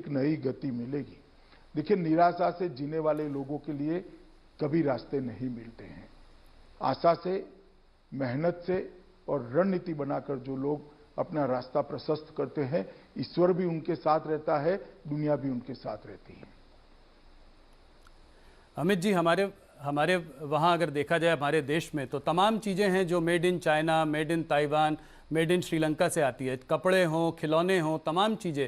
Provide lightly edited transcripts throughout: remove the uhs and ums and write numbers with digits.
एक नई गति मिलेगी। देखिए, निराशा से जीने वाले लोगों के लिए कभी रास्ते नहीं मिलते हैं। आशा से, मेहनत से और रणनीति बनाकर जो लोग अपना रास्ता प्रशस्त करते हैं, ईश्वर भी उनके साथ रहता है, दुनिया भी उनके साथ रहती है। अमित जी, हमारे वहाँ अगर देखा जाए हमारे देश में, तो तमाम चीज़ें हैं जो made in China, made in Taiwan, made in Sri Lanka से आती है। कपड़े हों, खिलौने हों, तमाम चीज़ें,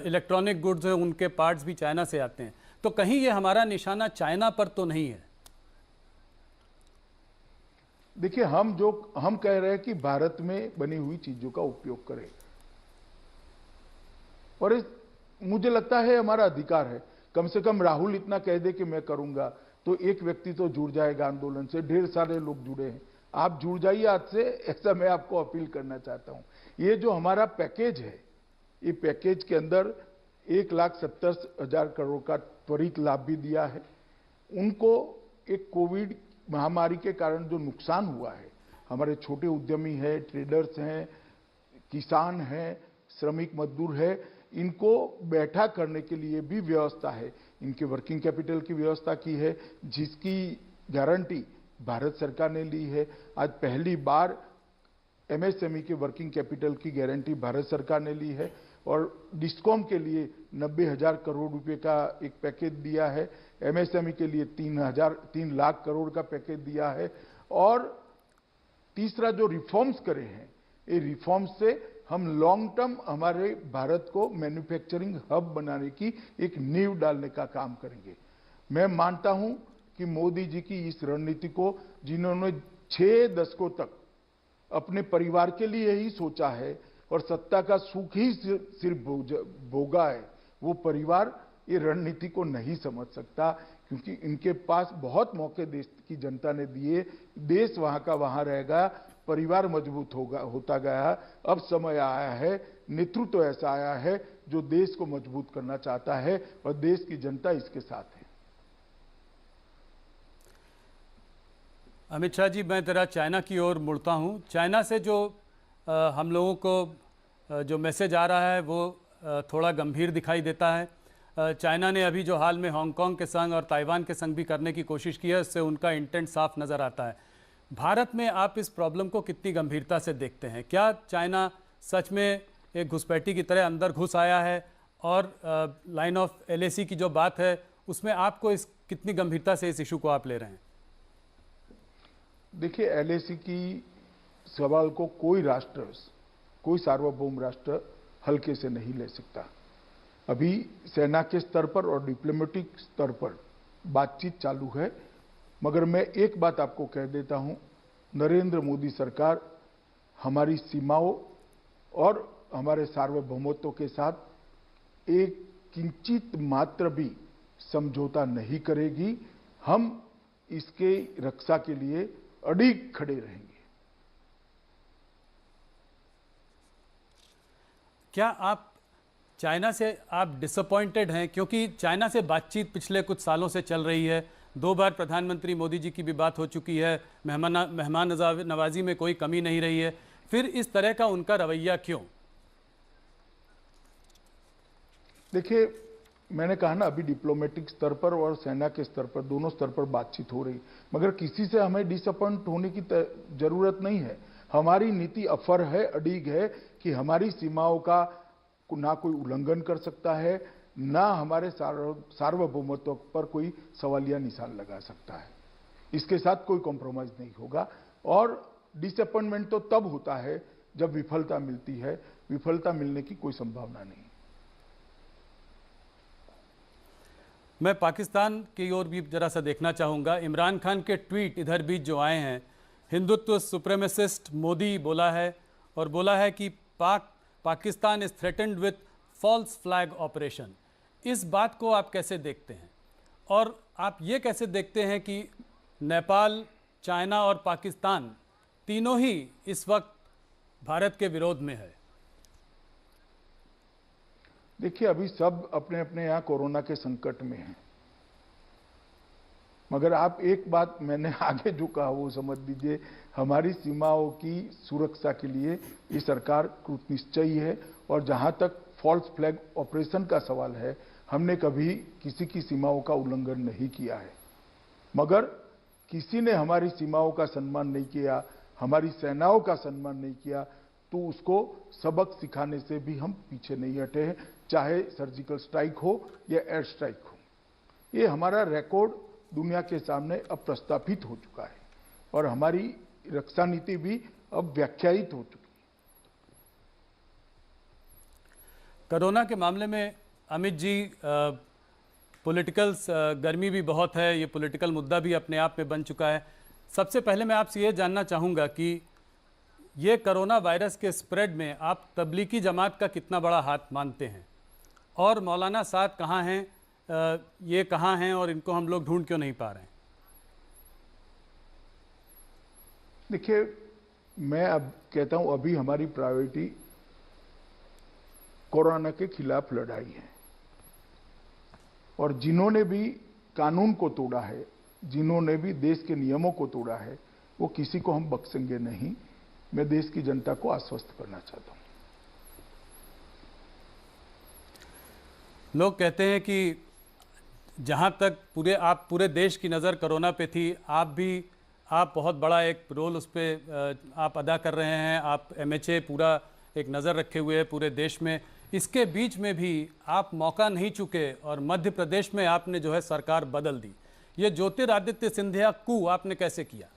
इलेक्ट्रॉनिक गुड्स हैं, उनके पार्ट्स भी चाइना से आते हैं। तो कहीं ये हमारा निशाना चाइना पर तो नहीं है? देखिए, हम कह रहे हैं कि भारत में बनी हुई चीजों का उपयोग करें, और मुझे लगता है हमारा अधिकार है। कम से कम राहुल इतना कह दे कि मैं करूंगा, तो एक व्यक्ति तो जुड़ जाएगा आंदोलन से। ढेर सारे लोग जुड़े हैं, आप जुड़ जाइए आज से, ऐसा मैं आपको अपील करना चाहता हूं। ये जो हमारा पैकेज है, ये पैकेज के अंदर 1,70,000 करोड़ का त्वरित लाभ भी दिया है। उनको एक कोविड महामारी के कारण जो नुकसान हुआ है, हमारे छोटे उद्यमी है, ट्रेडर्स हैं, किसान हैं, श्रमिक मजदूर है, इनको बैठा करने के लिए भी व्यवस्था है। इनके वर्किंग कैपिटल की व्यवस्था की है, जिसकी गारंटी भारत सरकार ने ली है। आज पहली बार एमएसएमई के वर्किंग कैपिटल की गारंटी भारत सरकार ने ली है, और डिस्कॉम के लिए 90,000 करोड़ रुपए का एक पैकेज दिया है। एमएसएमई के लिए 3 लाख करोड़ का पैकेज दिया है। और तीसरा जो रिफॉर्म्स करे हैं, ये रिफॉर्म्स से हम लॉन्ग टर्म हमारे भारत को मैन्युफैक्चरिंग हब बनाने की एक नींव डालने का काम करेंगे। मैं मानता हूं कि मोदी जी की इस रणनीति को, जिन्होंने 6 दशकों तक अपने परिवार के लिए ही सोचा है और सत्ता का सुख ही सिर्फ भोगा है, वो परिवार ये रणनीति को नहीं समझ सकता, क्योंकि इनके पास बहुत मौके देश की जनता ने दिए। देश वहां का वहां रहेगा, परिवार मजबूत होता गया। अब समय आया है, नेतृत्व ऐसा आया है जो देश को मजबूत करना चाहता है, और देश की जनता इसके साथ है। अमित शाह जी, मैं जरा चाइना की ओर मुड़ता हूं। चाइना से जो हम लोगों को जो मैसेज आ रहा है, वो थोड़ा गंभीर दिखाई देता है। चाइना ने अभी जो हाल में हांगकांग के संग और ताइवान के संग भी करने की कोशिश की है, उससे उनका इंटेंट साफ नज़र आता है। भारत में आप इस प्रॉब्लम को कितनी गंभीरता से देखते हैं? क्या चाइना सच में एक घुसपैठी की तरह अंदर घुस आया है? और लाइन ऑफ एलएसी की जो बात है, उसमें आपको कितनी गंभीरता से इस इशू को आप ले रहे हैं? देखिए, एलएसी की सवाल को कोई राष्ट्र, कोई सार्वभौम राष्ट्र हल्के से नहीं ले सकता। अभी सेना के स्तर पर और डिप्लोमेटिक स्तर पर बातचीत चालू है, मगर मैं एक बात आपको कह देता हूं, नरेंद्र मोदी सरकार हमारी सीमाओं और हमारे सार्वभौमत्व के साथ एक किंचित मात्र भी समझौता नहीं करेगी। हम इसके रक्षा के लिए अडिग खड़े रहेंगे। क्या आप चाइना से आप डिसअपॉइंटेड हैं? क्योंकि चाइना से बातचीत पिछले कुछ सालों से चल रही है। 2 बार प्रधानमंत्री मोदी जी की भी बात हो चुकी है, मेहमान नवाजी में कोई कमी नहीं रही है। फिर इस तरह का उनका रवैया क्यों? देखिए, मैंने कहा ना, अभी डिप्लोमेटिक स्तर पर और सेना के स्तर पर, दोनों स्तर पर बातचीत हो रही, मगर किसी से हमें डिसअपॉइंट होने की जरूरत नहीं है। हमारी नीति अफर है, अडिग है कि हमारी सीमाओं का ना कोई उल्लंघन कर सकता है, ना हमारे सार्वभौमत्व पर कोई सवालिया निशान लगा सकता है। इसके साथ कोई कॉम्प्रोमाइज नहीं होगा। और डिसअपॉइंटमेंट तो तब होता है जब विफलता मिलती है, विफलता मिलने की कोई संभावना नहीं। मैं पाकिस्तान की ओर भी जरा सा देखना चाहूँगा। इमरान खान के ट्वीट इधर बीच जो आए हैं, हिंदुत्व सुप्रीमेसिस्ट मोदी बोला है, और बोला है कि Pakistan is threatened with false flag operation. इस बात को आप कैसे देखते हैं? और आप ये कैसे देखते हैं कि नेपाल, चाइना और पाकिस्तान तीनों ही इस वक्त भारत के विरोध में है? देखिए, अभी सब अपने अपने यहाँ कोरोना के संकट में हैं, मगर आप एक बात मैंने आगे जो कहा वो समझ लीजिए, हमारी सीमाओं की सुरक्षा के लिए ये सरकार कृतनिश्चयी है। और जहां तक फॉल्स फ्लैग ऑपरेशन का सवाल है, हमने कभी किसी की सीमाओं का उल्लंघन नहीं किया है। मगर किसी ने हमारी सीमाओं का सम्मान नहीं किया, हमारी सेनाओं का सम्मान नहीं किया, तो उसको सबक सिखाने से भी हम पीछे नहीं हटे हैं, चाहे सर्जिकल स्ट्राइक हो या एयर स्ट्राइक हो। ये हमारा रिकॉर्ड दुनिया के सामने अब प्रस्थापित हो चुका है और हमारी रक्षा नीति भी अब व्याख्यायित हो चुकी है। कोरोना के मामले में अमित जी, पॉलिटिकल गर्मी भी बहुत है, ये पॉलिटिकल मुद्दा भी अपने आप में बन चुका है। सबसे पहले मैं आपसे ये जानना चाहूँगा कि ये कोरोना वायरस के स्प्रेड में आप तबलीगी जमात का कितना बड़ा हाथ मानते हैं, और मौलाना साद कहाँ हैं, ये कहाँ हैं और इनको हम लोग ढूंढ क्यों नहीं पा रहे हैं? देखिए, मैं अब कहता हूं अभी हमारी प्रायोरिटी कोरोना के खिलाफ लड़ाई है, और जिन्होंने भी कानून को तोड़ा है, जिन्होंने भी देश के नियमों को तोड़ा है, वो किसी को हम बख्शेंगे नहीं। मैं देश की जनता को आश्वस्त करना चाहता हूं। लोग कहते हैं कि जहां तक पूरे देश की नज़र कोरोना पे थी, आप बहुत बड़ा एक रोल उस पर आप अदा कर रहे हैं। आप MHA पूरा एक नज़र रखे हुए है पूरे देश में। इसके बीच में भी आप मौका नहीं चुके और मध्य प्रदेश में आपने जो है सरकार बदल दी। ये ज्योतिरादित्य सिंधिया कू आपने कैसे किया?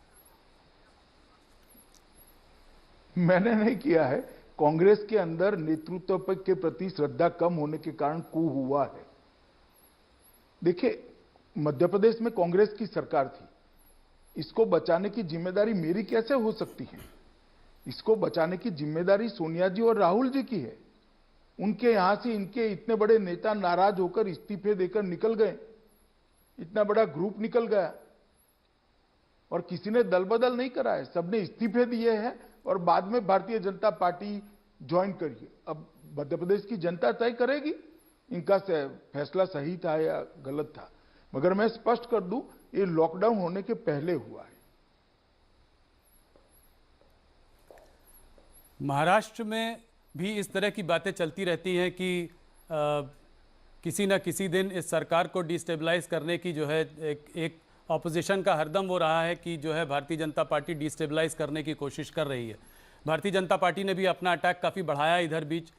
मैंने नहीं किया है। कांग्रेस के अंदर नेतृत्व के प्रति श्रद्धा कम होने के कारण कू हुआ है। देखिए, मध्य प्रदेश में कांग्रेस की सरकार थी, इसको बचाने की जिम्मेदारी मेरी कैसे हो सकती है? इसको बचाने की जिम्मेदारी सोनिया जी और राहुल जी की है। उनके यहां से इनके इतने बड़े नेता नाराज होकर इस्तीफे देकर निकल गए, इतना बड़ा ग्रुप निकल गया, और किसी ने दल बदल नहीं करा है, सबने इस्तीफे दिए हैं और बाद में भारतीय जनता पार्टी ज्वाइन करिए। अब मध्य प्रदेश की जनता तय करेगी इनका फैसला सही था या गलत था। मगर मैं स्पष्ट कर दूं, ये लॉकडाउन होने के पहले हुआ है। महाराष्ट्र में भी इस तरह की बातें चलती रहती हैं कि किसी न किसी दिन इस सरकार को डिस्टेबलाइज करने की जो है एक ऑपोजिशन का हरदम वो रहा है कि जो है भारतीय जनता पार्टी डिस्टेबलाइज करने की कोशिश कर रही है। भारतीय जनता पार्टी ने भी अपना अटैक काफ़ी बढ़ाया इधर बीच।